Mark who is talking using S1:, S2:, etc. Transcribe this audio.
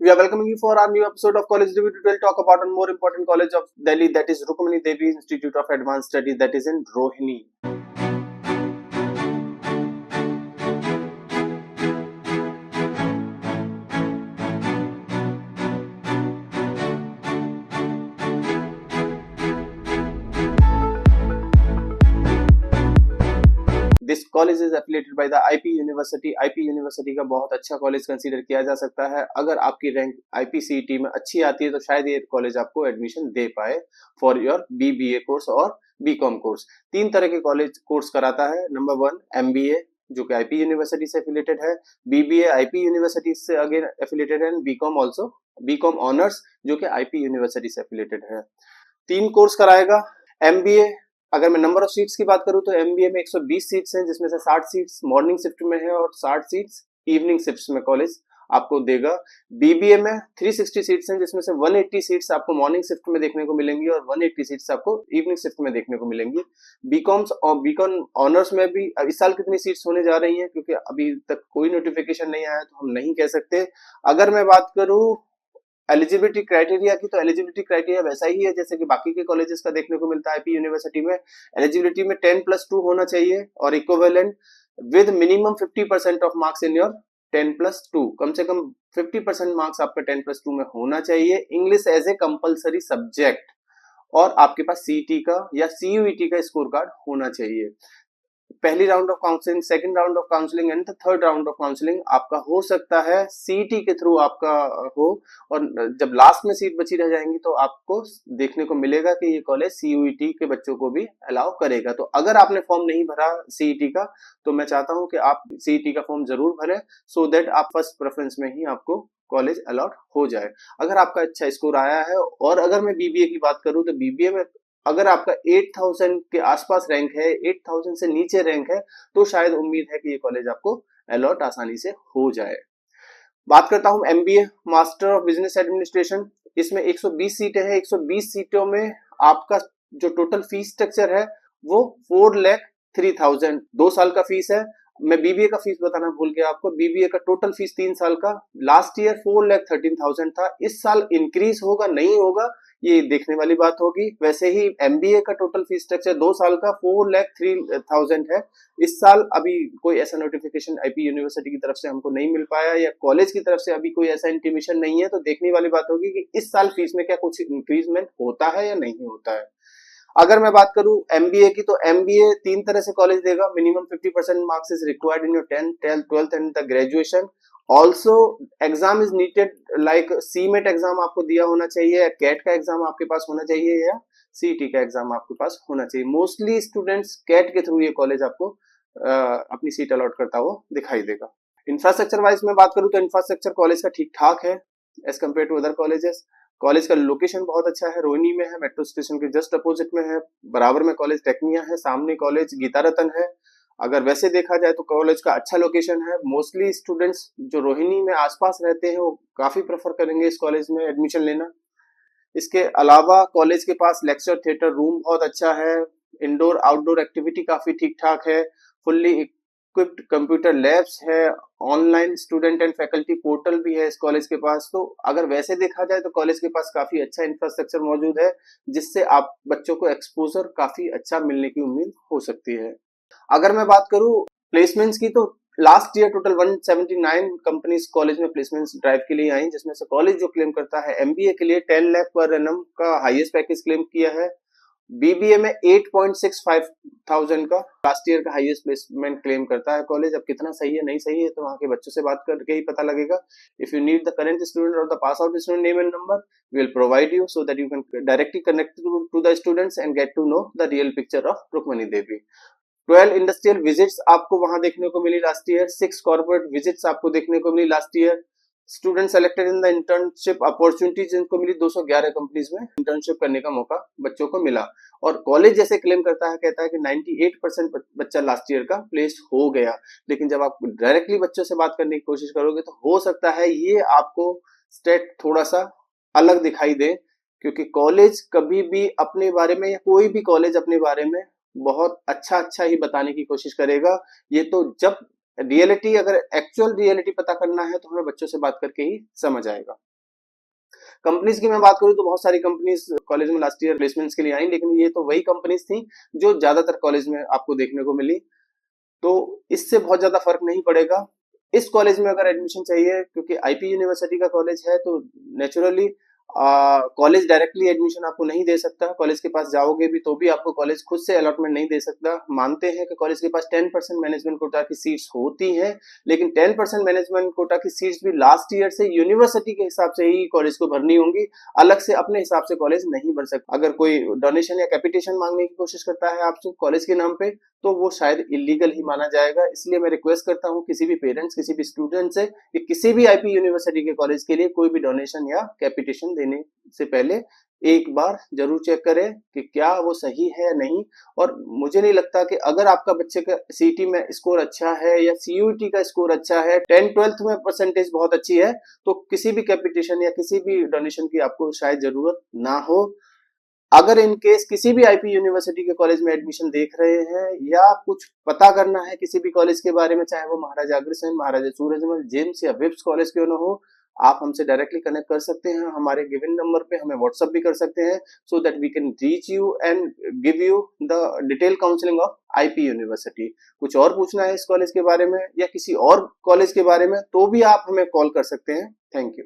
S1: We are welcoming you for our new episode of College Review. Today we'll talk about one more important college of Delhi, that is Rukmani Devi Institute of Advanced Studies, that is in Rohini. This college is affiliated by the IP university. IP university का बहुत अच्छा college consider किया जा सकता है। अगर आपकी rank आईपीसीईटी में अच्छी आती है तो शायद ये कॉलेज आपको एडमिशन दे पाए फॉर योर बीबीए कोर्स और बीकॉम कोर्स। तीन तरह के कॉलेज कोर्स कराता है। नंबर 1 एमबीए, जो कि आईपी यूनिवर्सिटी से एफिलिएटेड है। बीबीए आईपी यूनिवर्सिटी से अगेन एफिलिएटेड है। बीकॉम ऑल्सो, बीकॉम ऑनर्स, जो कि आईपी यूनिवर्सिटी से एफिलिएटेड है। तीन कोर्स कराएगा। एमबीए, अगर मैं नंबर ऑफ सीट्स की बात करूं तो एमबीए में 120 सीट्स हैं, जिसमें से 60 सीट्स मॉर्निंग शिफ्ट में है और 60 सीट्स इवनिंग शिफ्ट में कॉलेज आपको देगा। बीबीए में 360 सीट्स हैं, जिसमें से 180 सीट्स आपको मॉर्निंग शिफ्ट में देखने को मिलेंगी और 180 सीट्स आपको इवनिंग शिफ्ट में देखने को मिलेंगी। बीकॉम और बीकॉम ऑनर्स में भी इस साल कितनी सीट्स होने जा रही हैं, क्योंकि अभी तक कोई नोटिफिकेशन नहीं आया तो हम नहीं कह सकते। अगर मैं बात करूं एलिजिबिलिटी क्राइटेरिया की, तो एलिजिबिलिटी क्राइटेरिया वैसा ही है जैसे कि बाकी के कॉलेजेस का देखने को मिलता है। आईपी यूनिवर्सिटी में एलिजिबिलिटी में 10+2 होना चाहिए और equivalent with minimum 50% of marks in your 10+2। कम से कम 50% मार्क्स आपका 10+2 में होना चाहिए। English as a compulsory subject और आपके पास सीटी का या सीयूईटी का स्कोर कार्ड होना चाहिए। पहली round of counselling, second round of counselling and third round of counselling आपका हो सकता है सीटी के थ्रू आपका हो, और जब लास्ट में सीट बची रह जाएंगी तो आपको देखने को मिलेगा कि ये कॉलेज सीयूईटी के बच्चों को भी अलाउ करेगा। तो अगर आपने फॉर्म नहीं भरा सीईटी का तो मैं चाहता हूं कि आप सीईटी का फॉर्म जरूर भरें, सो दैट आप फर्स्ट प्रेफरेंस में ही आपको कॉलेज अलॉट हो जाए अगर आपका अच्छा स्कोर आया है। और अगर मैं बीबीए की बात करूं तो बीबीए में अगर आपका 8000 के आसपास रैंक है, 8000 से नीचे रैंक है, तो शायद उम्मीद है कि ये कॉलेज आपको अलॉट आसानी से हो जाए। बात करता हूं MBA, master of business administration. इसमें 120 सीटें हैं। 120 सीटों में आपका जो टोटल फीस स्ट्रक्चर है वो 4,03,000 2 साल का फीस है। मैं बीबीए का फीस बताना भूल गया आपको। बीबीए का टोटल फीस 3 साल का लास्ट ईयर 4,13,000 था। इस साल इंक्रीज होगा नहीं होगा ये देखने वाली बात होगी। वैसे ही एमबीए का टोटल फीस स्ट्रक्चर 2 साल का 4,03,000 है। इस साल अभी कोई ऐसा नोटिफिकेशन आईपी यूनिवर्सिटी की तरफ से हमको नहीं मिल पाया या कॉलेज की तरफ से अभी कोई ऐसा इंटीमेशन नहीं है, तो देखने वाली बात होगी कि इस साल फीस में क्या कुछ इंक्रीजमेंट होता है या नहीं होता है। अगर मैं बात करूं एमबीए की, तो एमबीए 3 तरह से कॉलेज देगा। Minimum 50% marks is required in your 10th 12th and the graduation. Also exam is needed like CMAT exam आपको दिया होना चाहिए, कैट का एग्जाम आपके पास होना चाहिए या सीटी का एग्जाम आपके पास होना चाहिए। मोस्टली स्टूडेंट्स कैट के थ्रू ये कॉलेज आपको अपनी सीट अलॉट करता हुआ दिखाई देगा। इंफ्रास्ट्रक्चर वाइज में बात करूं तो इंफ्रास्ट्रक्चर कॉलेज का ठीक ठाक है as compare to other colleges. College का लोकेशन बहुत अच्छा है, रोहिणी में है, मेट्रो स्टेशन के जस्ट अपोजिट में है। बराबर में कॉलेज टेक्निया है, सामने कॉलेज गीता रतन है। अगर वैसे देखा जाए तो कॉलेज का अच्छा लोकेशन है। मोस्टली स्टूडेंट्स जो रोहिणी में आसपास रहते हैं वो काफी प्रेफर करेंगे इस कॉलेज में एडमिशन लेना। इसके अलावा कॉलेज के पास लेक्चर थिएटर रूम बहुत अच्छा है। इंडोर आउटडोर एक्टिविटी काफी ठीक ठाक है। फुल्ली इक्विप्ड कंप्यूटर लैब्स है। Online student and faculty portal भी है इस कॉलेज के पास। तो अगर वैसे देखा जाए तो कॉलेज के पास काफी अच्छा इंफ्रास्ट्रक्चर मौजूद है, जिससे आप बच्चों को एक्सपोजर काफी अच्छा मिलने की उम्मीद हो सकती है। अगर मैं बात करूं प्लेसमेंट्स की, तो last year total 179 companies college में प्लेसमेंट्स ड्राइव के लिए आई, जिसमें से कॉलेज जो क्लेम करता है एमबीए के लिए 10 लाख पर एनम का हाईएस्ट पैकेज क्लेम किया है। बीबीए में 8,65,000 का लास्ट ईयर का हाईएस्ट प्लेसमेंट क्लेम करता है कॉलेज। अब कितना सही है नहीं सही है तो वहां के बच्चों से बात करके ही पता लगेगा। If you need the current student और the pass out student name and number, we will provide you so that you can directly connect to the students and get to know the real picture of Rukmani Devi. 12 industrial visits आपको वहां देखने को मिली last year. 6 corporate visits आपको देखने को मिली last year. Student selected in the internship opportunities जिनको मिली 211 कंपनीज में इंटर्नशिप करने का मौका बच्चों को मिला। और कॉलेज जैसे क्लेम करता है, कहता है कि 98% बच्चा लास्ट ईयर का प्लेस हो गया। लेकिन जब आप डायरेक्टली बच्चों से बात करने की कोशिश करोगे तो हो सकता है ये आपको स्टेट थोड़ा सा अलग दिखाई दे, क्योंकि कॉलेज कभी भी अपने बारे में या कोई भी कॉलेज अपने बारे में बहुत अच्छा अच्छा ही बताने की कोशिश करेगा। ये तो जब रियलिटी, अगर एक्चुअल रियलिटी पता करना है तो हमें बच्चों से बात करके ही समझ आएगा। कंपनीज की मैं बात करूँ तो बहुत सारी कंपनीज कॉलेज में लास्ट ईयर प्लेसमेंट्स के लिए आई, लेकिन ये तो वही कंपनीज थी जो ज्यादातर कॉलेज में आपको देखने को मिली। तो इससे बहुत ज्यादा फर्क नहीं पड़ेगा। इस कॉलेज में अगर एडमिशन चाहिए, क्योंकि आईपी यूनिवर्सिटी का कॉलेज है, तो नेचुरली कॉलेज डायरेक्टली एडमिशन आपको नहीं दे सकता। कॉलेज के पास जाओगे भी तो भी आपको कॉलेज खुद से अलॉटमेंट नहीं दे सकता। मानते हैं कि कॉलेज के पास 10% मैनेजमेंट कोटा की सीट्स होती हैं, लेकिन 10% मैनेजमेंट कोटा की सीट्स भी लास्ट ईयर से यूनिवर्सिटी के हिसाब से ही कॉलेज को भरनी होंगी, अलग से अपने हिसाब से कॉलेज नहीं भर सकता। अगर कोई डोनेशन या कैपिटेशन मांगने की कोशिश करता है आपसे कॉलेज के नाम पे, तो वो शायद इलीगल ही माना जाएगा। इसलिए मैं रिक्वेस्ट करता हूँ किसी भी पेरेंट्स, किसी भी स्टूडेंट से कि किसी भी आईपी यूनिवर्सिटी के कॉलेज के लिए कोई भी डोनेशन या कैपिटेशन देने से पहले एक बार जरूर चेक करें कि क्या वो सही है या नहीं। और मुझे नहीं लगता कि अगर आपका बच्चे का सीईटी में स्कोर अच्छा है या सीयूईटी का स्कोर अच्छा है, 10-12 में परसेंटेज बहुत अच्छी है, तो किसी भी कैपिटेशन या किसी भी डोनेशन की आपको शायद जरूरत ना हो। अगर इन केस किसी भी आईपी यूनिवर्सिटी के कॉलेज में एडमिशन देख रहे हैं या कुछ पता करना है किसी भी कॉलेज के बारे में, चाहे वो महाराजा अग्रसेन, महाराजा सूरजमल, जेम्स या विप्स कॉलेज क्यों ना हो, आप हमसे डायरेक्टली कनेक्ट कर सकते हैं। हमारे गिवन नंबर पे हमें व्हाट्सएप भी कर सकते हैं, so that we can reach you and give you the detail counselling of IP university. कुछ और पूछना है इस कॉलेज के बारे में या किसी और कॉलेज के बारे में, तो भी आप हमें कॉल कर सकते हैं। Thank you.